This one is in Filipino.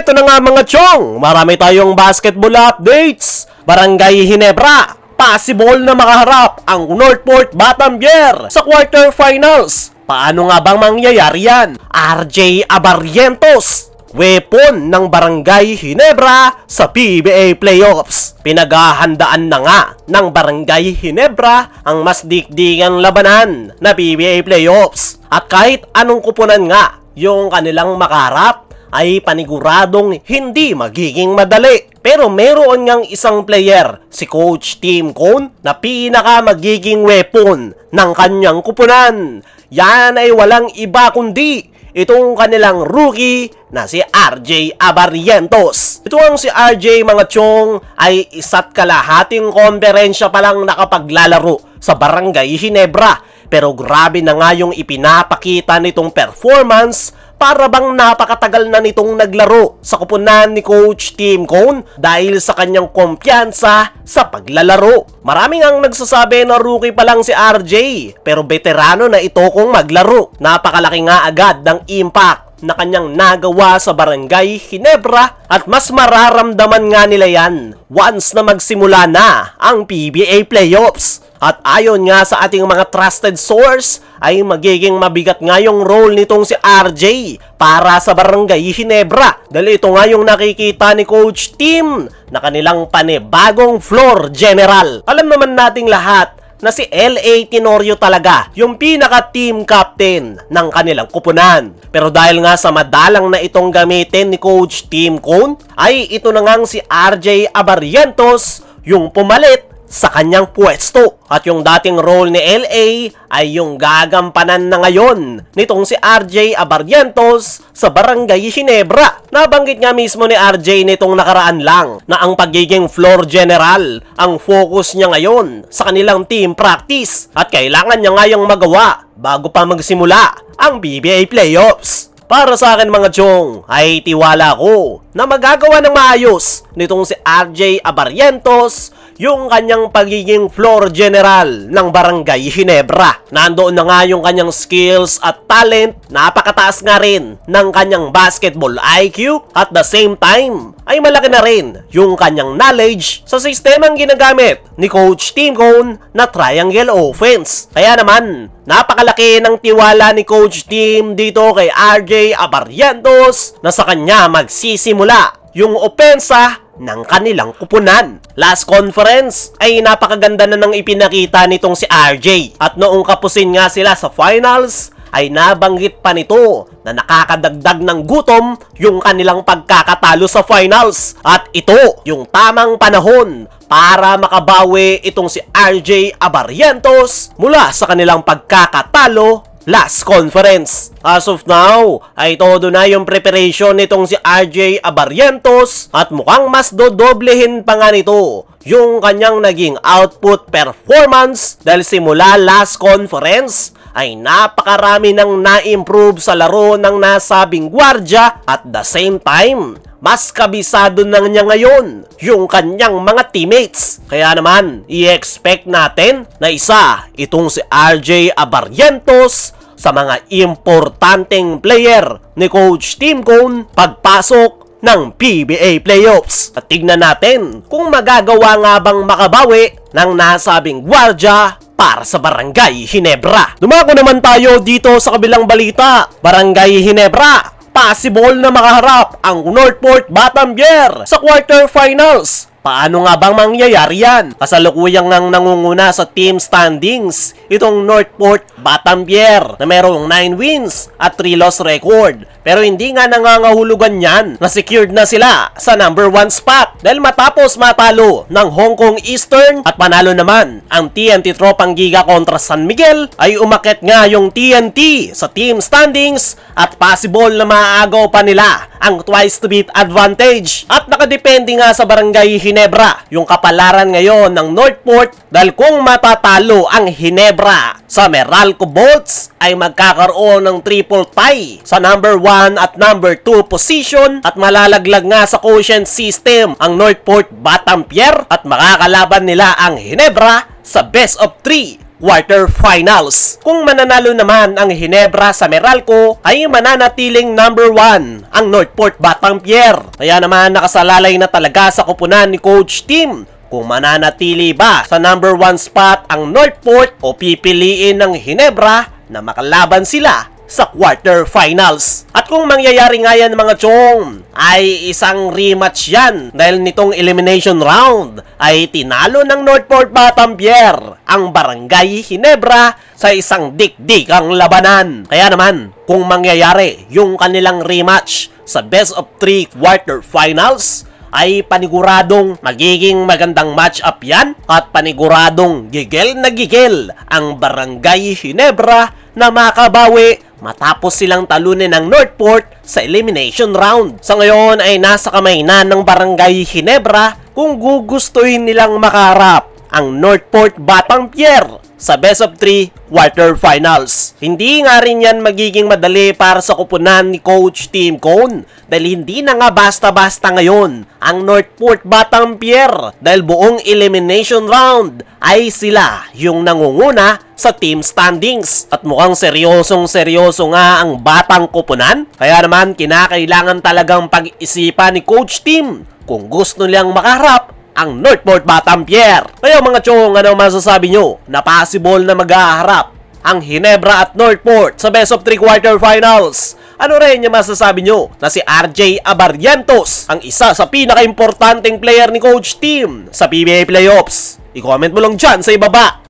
Eto na nga mga chong, marami tayong basketball updates. Barangay Ginebra, possible na makaharap ang Northport Batampier sa quarterfinals. Paano nga bang mangyayari yan? RJ Abarrientos, weapon ng Barangay Ginebra sa PBA Playoffs. Pinaghahandaan na nga ng Barangay Ginebra ang mas dikdingang labanan na PBA Playoffs. At kahit anong kupunan nga yung kanilang makaharap, ay paniguradong hindi magiging madali. Pero meron ngang isang player, si Coach Tim Cone, na pinaka magiging weapon ng kanyang kupunan. Yan ay walang iba kundi itong kanilang rookie na si RJ Abarrientos. Ito ang si RJ mga chong ay isa't kalahating komperensya pa lang nakapaglalaro sa Barangay Ginebra. Pero grabe na nga yung ipinapakita nitong performance, para bang napakatagal na nitong naglaro sa kupunan ni Coach Tim Cone dahil sa kanyang kumpiyansa sa paglalaro. Maraming ang nagsasabi na rookie pa lang si RJ, pero veterano na ito kung maglaro. Napakalaki nga agad ng impact na kanyang nagawa sa Barangay Ginebra at mas mararamdaman nga nila yan once na magsimula na ang PBA Playoffs. At ayon nga sa ating mga trusted source, ay magiging mabigat nga yung role nitong si RJ para sa Barangay Ginebra. Dahil ito nga yung nakikita ni Coach Tim na kanilang panibagong floor general. Alam naman nating lahat na si LA Tenorio talaga yung pinaka-team captain ng kanilang kupunan. Pero dahil nga sa madalang na itong gamitin ni Coach Tim Cone, ay ito na ngang si RJ Abarrientos yung pumalit sa kanyang pwesto. At yung dating role ni LA ay yung gagampanan na ngayon nitong si RJ Abarrientos sa Barangay Ginebra. Nabanggit nga mismo ni RJ nitong nakaraan lang na ang pagiging floor general ang focus niya ngayon sa kanilang team practice at kailangan niya nga yung magawa bago pa magsimula ang PBA Playoffs. Para sa akin mga chong, ay tiwala ko na magagawa ng maayos nitong si RJ Abarrientos yung kanyang pagiging floor general ng Barangay Ginebra. Nandoon na nga yung kanyang skills at talent, napakataas nga rin ng kanyang basketball IQ. At the same time, ay malaki na rin yung kanyang knowledge sa sistemang ginagamit ni Coach Tim Cone na triangle offense. Kaya naman, napakalaki ng tiwala ni Coach Tim dito kay RJ Abarrientos na sa kanya magsisimula yung opensa ng kanilang kupunan. Last conference ay napakaganda na nang ipinakita nitong si RJ. At noong kapusin nga sila sa finals, ay nabanggit pa nito na nakakadagdag ng gutom yung kanilang pagkakatalo sa finals. At ito yung tamang panahon para makabawi itong si RJ Abarrientos mula sa kanilang pagkakatalo last conference. As of now, ay todo na yung preparation nitong si RJ Abarrientos at mukhang mas dodoblehin pa nga nito yung kanyang naging output performance dahil simula last conference ay napakarami nang na-improve sa laro ng nasabing gwardya at the same time, mas kabisado na niya ngayon yung kanyang mga teammates. Kaya naman, i-expect natin na isa itong si RJ Abarrientos sa mga importanteng player ni Coach Tim Cone pagpasok ng PBA Playoffs. At tignan natin kung magagawa nga bang makabawi ng nasabing gwardya para sa Barangay Ginebra. Dumako naman tayo dito sa kabilang balita. Barangay Ginebra, possible na makaharap ang Northport Batampier sa quarterfinals. Paano nga bang mangyayari yan? Kasalukuyang nang nangunguna sa team standings itong Northport Batampier na merong 9 wins at 3 loss record. Pero hindi nga nangangahulugan yan na secured na sila sa number 1 spot dahil matapos matalo ng Hong Kong Eastern at panalo naman ang TNT Tropang Giga kontra San Miguel, ay umakyat nga yung TNT sa team standings at possible na maaagaw pa nila ang twice to beat advantage. At nakadepende nga sa Barangay Ginebra yung kapalaran ngayon ng Northport dahil kung matatalo ang Ginebra sa Meralco Bolts ay magkakaroon ng triple tie sa number 1 at number 2 position at malalaglag nga sa quotient system ang Northport Batampier at makakalaban nila ang Ginebra sa best of 3 quarterfinals. Kung mananalo naman ang Ginebra sa Meralco, ay mananatiling number 1 ang Northport Batangier. Kaya naman nakasalalay na talaga sa kupunan ni Coach Tim kung mananatili ba sa number 1 spot ang Northport o pipiliin ng Ginebra na makalaban sila sa quarterfinals. At kung mangyayari nga yan mga chong, ay isang rematch yan dahil nitong elimination round ay tinalo ng Northport Batangier ang Barangay Ginebra sa isang dikdikang labanan. Kaya naman, kung mangyayari yung kanilang rematch sa best of 3 quarterfinals, ay paniguradong magiging magandang match-up yan at paniguradong gigil na gigil ang Barangay Ginebra na makabawi matapos silang talunin ng Northport sa elimination round. Sa ngayon ay nasa kamay na ng Barangay Ginebra kung gugustuhin nilang makaharap ang Northport Batangier sa best of 3 quarterfinals. Hindi nga rin yan magiging madali para sa kupunan ni Coach Tim Cone dahil hindi na nga basta-basta ngayon ang Northport Batangier dahil buong elimination round ay sila yung nangunguna sa team standings at mukhang seryosong-seryoso nga ang batang kupunan. Kaya naman kinakailangan talagang pag-isipan ni Coach Tim kung gusto nilang makaharap ang Northport Batangier. Kaya mga chong, ano masasabi nyo na possible na mag-aharap ang Ginebra at Northport sa best of 3 quarterfinals? Ano rin yung masasabi nyo na si RJ Abarrientos ang isa sa pinaka-importanting player ni Coach Tim sa PBA Playoffs? I-comment mo lang dyan sa ibaba.